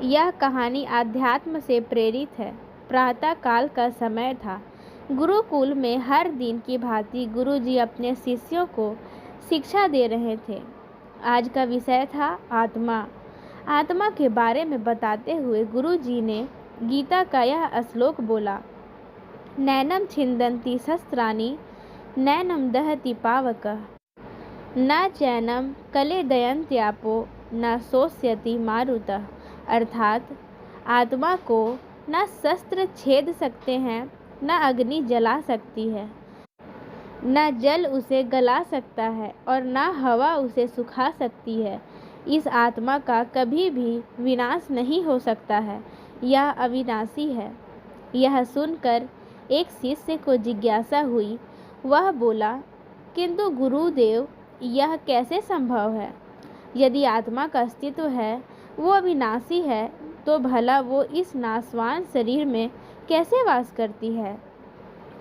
यह कहानी आध्यात्म से प्रेरित है। प्रातः काल का समय था। गुरुकुल में हर दिन की भांति गुरुजी अपने शिष्यों को शिक्षा दे रहे थे। आज का विषय था आत्मा। आत्मा के बारे में बताते हुए गुरुजी ने गीता का यह श्लोक बोला, नैनम छिन्दन्ति शस्त्राणि नैनम दहति पावकः न चैनम कलेदयन्त्यापो न शोष्यति मारुतः। अर्थात आत्मा को न शस्त्र छेद सकते हैं, न अग्नि जला सकती है, न जल उसे गला सकता है और न हवा उसे सुखा सकती है। इस आत्मा का कभी भी विनाश नहीं हो सकता है, यह अविनाशी है। यह सुनकर एक शिष्य को जिज्ञासा हुई। वह बोला, किंतु गुरुदेव, यह कैसे संभव है? यदि आत्मा का अस्तित्व है, वो अविनाशी है, तो भला वो इस नाशवान शरीर में कैसे वास करती है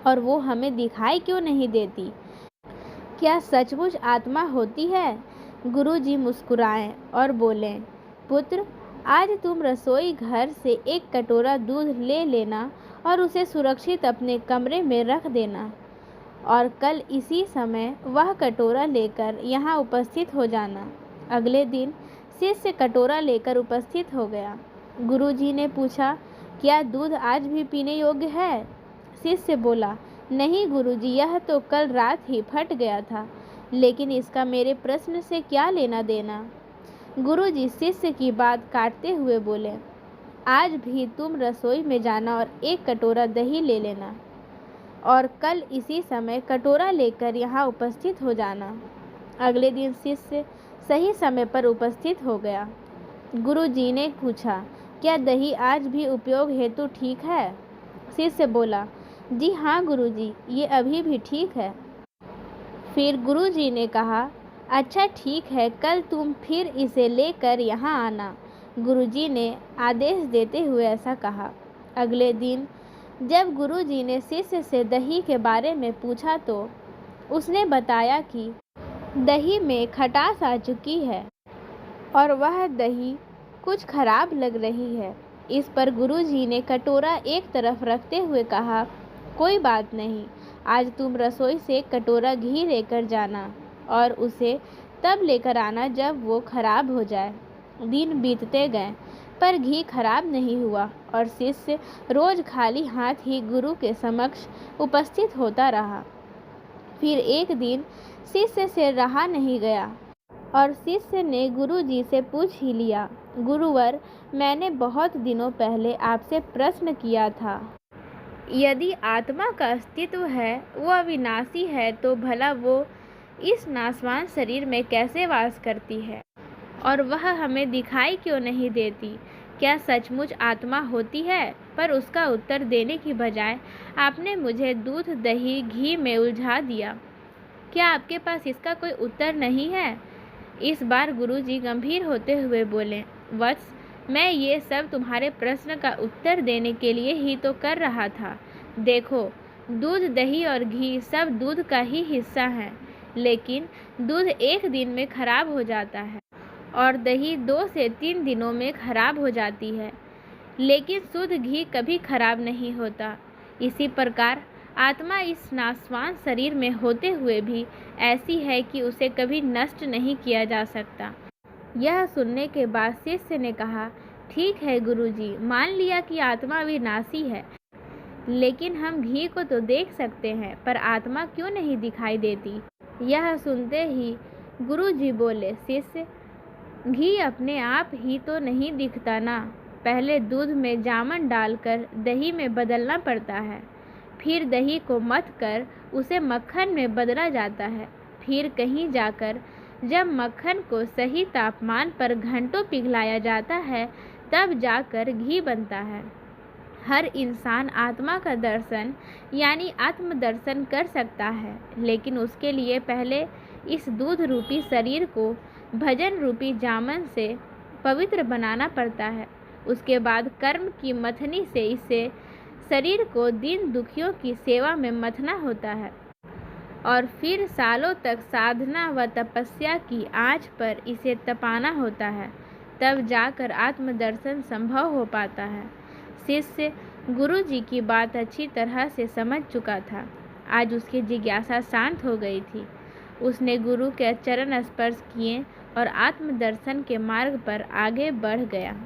और वो हमें दिखाई क्यों नहीं देती? क्या सचमुच आत्मा होती है? गुरुजी मुस्कुराए और बोले, पुत्र, आज तुम रसोई घर से एक कटोरा दूध ले लेना और उसे सुरक्षित अपने कमरे में रख देना और कल इसी समय वह कटोरा लेकर यहाँ उपस्थित हो जाना। अगले दिन शिष्य कटोरा लेकर उपस्थित हो गया। गुरुजी ने पूछा, क्या दूध आज भी पीने योग्य है? शिष्य बोला, नहीं गुरुजी, यह तो कल रात ही फट गया था, लेकिन इसका मेरे प्रश्न से क्या लेना देना? गुरुजी शिष्य की बात काटते हुए बोले, आज भी तुम रसोई में जाना और एक कटोरा दही ले लेना और कल इसी समय कटोरा लेकर यहाँ उपस्थित हो जाना। अगले दिन शिष्य सही समय पर उपस्थित हो गया। गुरुजी ने पूछा, क्या दही आज भी उपयोग हेतु ठीक है? शिष्य बोला, जी हाँ गुरुजी, ये अभी भी ठीक है। फिर गुरुजी ने कहा, अच्छा ठीक है, कल तुम फिर इसे लेकर यहाँ आना। गुरुजी ने आदेश देते हुए ऐसा कहा। अगले दिन जब गुरुजी ने शिष्य से दही के बारे में पूछा तो उसने बताया कि दही में खटास आ चुकी है और वह दही कुछ खराब लग रही है। इस पर गुरुजी ने कटोरा एक तरफ रखते हुए कहा, कोई बात नहीं, आज तुम रसोई से एक कटोरा घी लेकर जाना और उसे तब लेकर आना जब वो खराब हो जाए। दिन बीतते गए पर घी खराब नहीं हुआ और शिष्य रोज खाली हाथ ही गुरु के समक्ष उपस्थित होता रहा। फिर एक दिन शिष्य से रहा नहीं गया और शिष्य ने गुरुजी से पूछ ही लिया, गुरुवर, मैंने बहुत दिनों पहले आपसे प्रश्न किया था, यदि आत्मा का अस्तित्व है, वो अविनाशी है, तो भला वो इस नाशवान शरीर में कैसे वास करती है और वह हमें दिखाई क्यों नहीं देती? क्या सचमुच आत्मा होती है? पर उसका उत्तर देने की बजाय आपने मुझे दूध, दही, घी में उलझा दिया। क्या आपके पास इसका कोई उत्तर नहीं है? इस बार गुरुजी गंभीर होते हुए बोले, वत्स, मैं ये सब तुम्हारे प्रश्न का उत्तर देने के लिए ही तो कर रहा था। देखो, दूध, दही और घी सब दूध का ही हिस्सा है, लेकिन दूध एक दिन में खराब हो जाता है और दही 2 से 3 दिनों में खराब हो जाती है, लेकिन शुद्ध घी कभी खराब नहीं होता। इसी प्रकार आत्मा इस नाशवान शरीर में होते हुए भी ऐसी है कि उसे कभी नष्ट नहीं किया जा सकता। यह सुनने के बाद शिष्य ने कहा, ठीक है गुरुजी, मान लिया कि आत्मा विनाशी है, लेकिन हम घी को तो देख सकते हैं, पर आत्मा क्यों नहीं दिखाई देती? यह सुनते ही गुरुजी बोले, शिष्य, घी अपने आप ही तो नहीं दिखता ना। पहले दूध में जामन डालकर दही में बदलना पड़ता है, फिर दही को मथ कर उसे मक्खन में बदला जाता है, फिर कहीं जाकर जब मक्खन को सही तापमान पर घंटों पिघलाया जाता है, तब जाकर घी बनता है। हर इंसान आत्मा का दर्शन यानी आत्मदर्शन कर सकता है, लेकिन उसके लिए पहले इस दूध रूपी शरीर को भजन रूपी जामन से पवित्र बनाना पड़ता है। उसके बाद कर्म की मथनी से इसे शरीर को दीन दुखियों की सेवा में मथना होता है और फिर सालों तक साधना व तपस्या की आंच पर इसे तपाना होता है। तब जाकर आत्मदर्शन संभव हो पाता है। शिष्य गुरु जी की बात अच्छी तरह से समझ चुका था। आज उसकी जिज्ञासा शांत हो गई थी। उसने गुरु के चरण स्पर्श किए और आत्मदर्शन के मार्ग पर आगे बढ़ गया।